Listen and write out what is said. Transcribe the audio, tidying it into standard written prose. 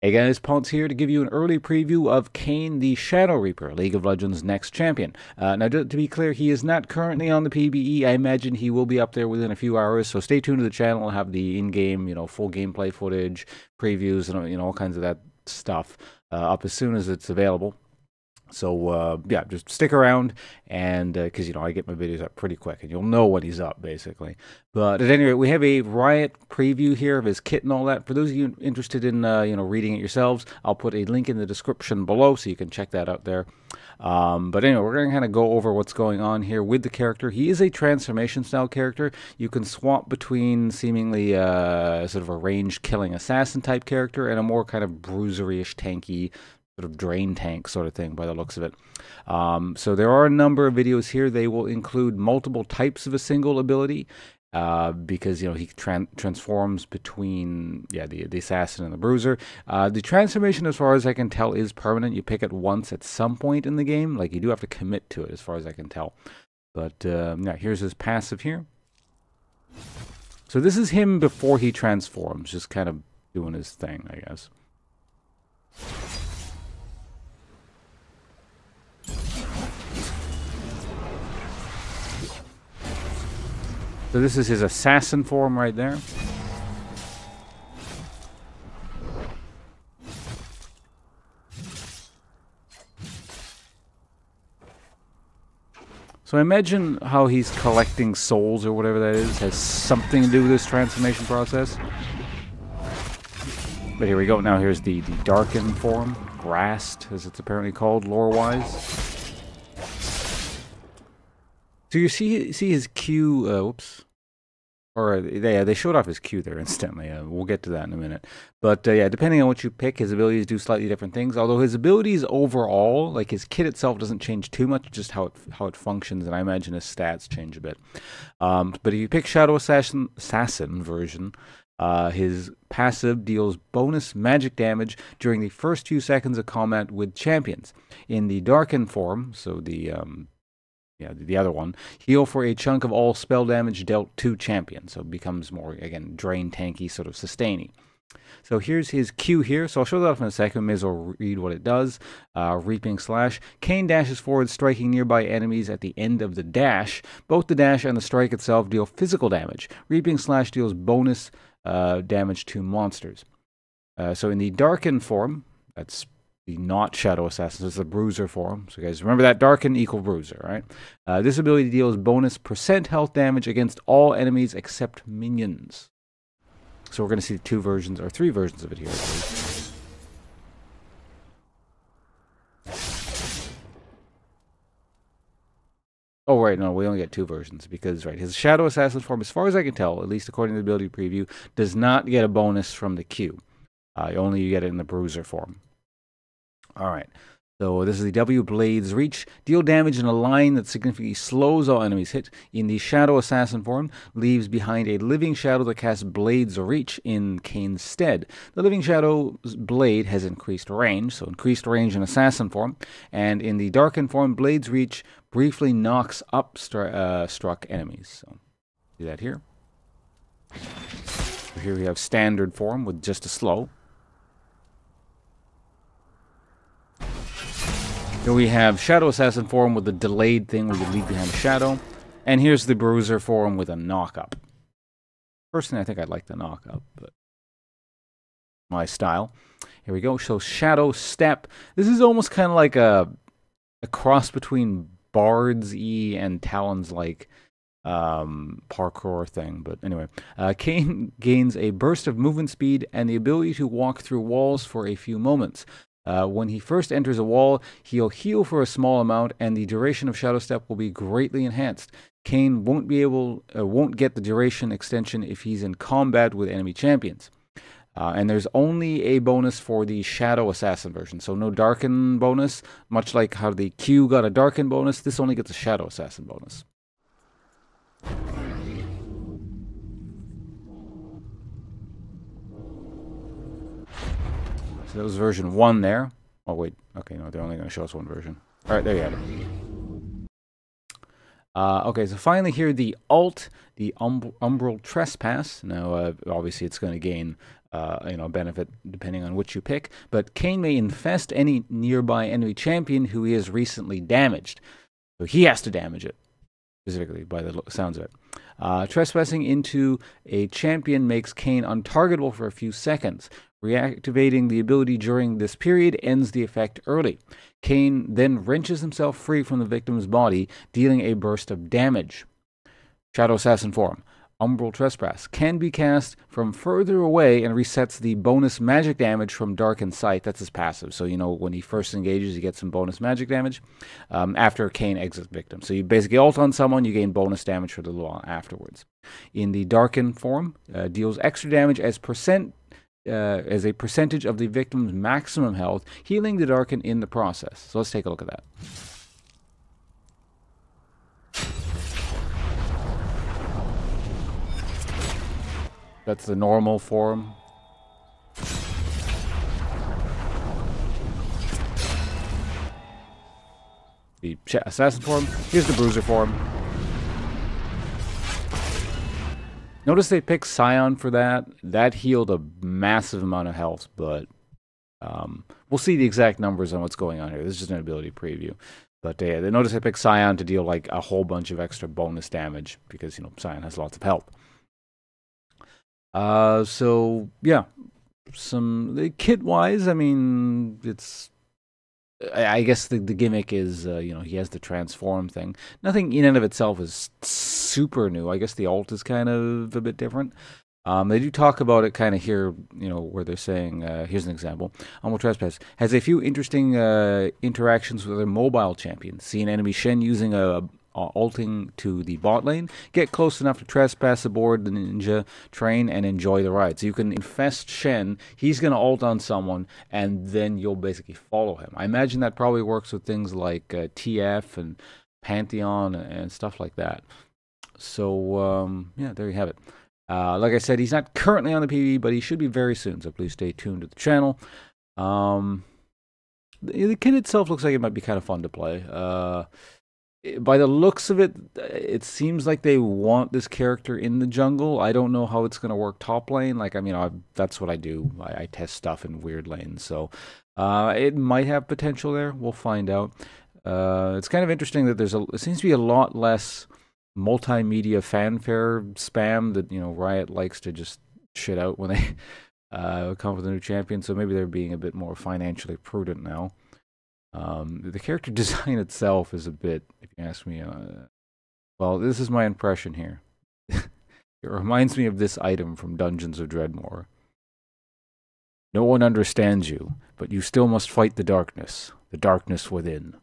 Hey guys, Ponce here to give you an early preview of Kayn the Shadow Reaper, League of Legends' next champion. Now, to be clear, he is not currently on the PBE. I imagine he will be up there within a few hours, so stay tuned to the channel. I'll have the in-game, full gameplay footage, previews, and all kinds of that stuff up as soon as it's available. So, yeah, just stick around, and because, I get my videos up pretty quick, and you'll know when he's up, basically. But at any rate, we have a Riot preview here of his kit and all that. For those of you interested in, reading it yourselves, I'll put a link in the description below, so you can check that out there. But anyway, we're going to kind of go over what's going on here with the character. He is a transformation-style character. You can swap between seemingly sort of a range-killing assassin-type character and a more kind of bruisery-ish, tanky, sort of drain tank sort of thing by the looks of it. So there are a number of videos here. They will include multiple types of a single ability because he transforms between the assassin and the bruiser. The transformation, as far as I can tell, is permanent. You pick it once at some point in the game. Like, you do have to commit to it, as far as I can tell. But yeah, here's his passive here. So this is him before he transforms, just kind of doing his thing, I guess. So this is his assassin form right there. So I imagine how he's collecting souls or whatever that is has something to do with this transformation process. But here we go. Now here's the darkened form, grassed, as it's apparently called lore-wise. So you see his Q, whoops. Or, they showed off his Q there instantly. We'll get to that in a minute. But, yeah, depending on what you pick, his abilities do slightly different things. Although his abilities overall, like his kit itself doesn't change too much, just how it functions. And I imagine his stats change a bit. But if you pick Shadow Assassin version, his passive deals bonus magic damage during the first few seconds of combat with champions. In the darkened form, so the other one, heal for a chunk of all spell damage dealt to champions. So it becomes more, again, drain tanky, sort of sustaining. So here's his Q here. So I'll show that off in a second. May as well read what it does. Reaping Slash. Kayn dashes forward, striking nearby enemies at the end of the dash. Both the dash and the strike itself deal physical damage. Reaping Slash deals bonus damage to monsters. So in the darkened form, that's the not Shadow Assassin, it's the Bruiser form. So guys, remember that darken equal Bruiser, right? This ability deals bonus % health damage against all enemies except minions. So we're going to see two versions, or three versions of it here, I believe. Oh, right, no, we only get two versions, because, right, his Shadow Assassin form, as far as I can tell, at least according to the ability preview, does not get a bonus from the Q. Only you get it in the Bruiser form. Alright, so this is the W Blades Reach. Deal damage in a line that significantly slows all enemies hit. In the Shadow Assassin form, leaves behind a living shadow that casts Blades Reach in Kayn's stead. The living shadow's blade has increased range, so increased range in Assassin form. And in the darkened form, Blades Reach briefly knocks up struck enemies. So, do that here. So here we have standard form with just a slow. Here we have Shadow Assassin form with the delayed thing where you leave behind a shadow. And here's the Bruiser form with a knock-up. Personally, I think I'd like the knock-up, but my style. Here we go. So Shadow Step. This is almost kind of like a cross between Bard's E and Talon's like parkour thing. But anyway, Kayn gains a burst of movement speed and the ability to walk through walls for a few moments. When he first enters a wall, he'll heal for a small amount, and the duration of Shadow Step will be greatly enhanced. Kayn won't get the duration extension if he's in combat with enemy champions. And there's only a bonus for the Shadow Assassin version, so no Darken bonus. Much like how the Q got a Darken bonus, this only gets a Shadow Assassin bonus. So that was version 1 there. Oh, wait. Okay, no, they're only going to show us one version. All right, there you have it. Okay, so finally here, the ult, the Umbral Trespass. Now, obviously, it's going to gain benefit depending on which you pick. But Kayn may infest any nearby enemy champion who he has recently damaged. So he has to damage it, specifically, by the sounds of it. Trespassing into a champion makes Kayn untargetable for a few seconds. Reactivating the ability during this period ends the effect early. Kayn then wrenches himself free from the victim's body, dealing a burst of damage. Shadow Assassin form. Umbral Trespass can be cast from further away and resets the bonus magic damage from Darkened Sight. That's his passive. So, when he first engages, you get some bonus magic damage after Kayn exits victim. So you basically ult on someone, you gain bonus damage for the little while afterwards. In the Darkened form, deals extra damage as a percentage of the victim's maximum health, healing the Darkened in the process. So let's take a look at that. That's the normal form. The assassin form. Here's the bruiser form. Notice they picked Scion for that. That healed a massive amount of health, but we'll see the exact numbers on what's going on here. This is just an ability preview. But they notice I picked Scion to deal like a whole bunch of extra bonus damage because, Scion has lots of health. So yeah, kit-wise, I mean, I guess the gimmick is, he has the transform thing. Nothing in and of itself is super new. I guess the ult is kind of a bit different. They do talk about it kind of here, where they're saying, here's an example. Umbral Trespass has a few interesting interactions with a mobile champion. See an enemy Shen using ulting to the bot lane, get close enough to trespass aboard the ninja train and enjoy the ride. So you can infest Shen, he's going to ult on someone, and then you'll basically follow him. I imagine that probably works with things like TF and Pantheon and stuff like that. So, yeah, there you have it. Like I said, he's not currently on the PvE, but he should be very soon, so please stay tuned to the channel. The kit itself looks like it might be kind of fun to play. By the looks of it, it seems like they want this character in the jungle. I don't know how it's going to work top lane. Like, I mean, that's what I do. I test stuff in weird lanes. So it might have potential there. We'll find out. It's kind of interesting that it seems to be a lot less multimedia fanfare spam that, Riot likes to just shit out when they come up with a new champion. So maybe they're being a bit more financially prudent now. The character design itself is a bit, if you ask me, well, this is my impression here. It reminds me of this item from Dungeons of Dreadmore. No one understands you, but you still must fight the darkness within.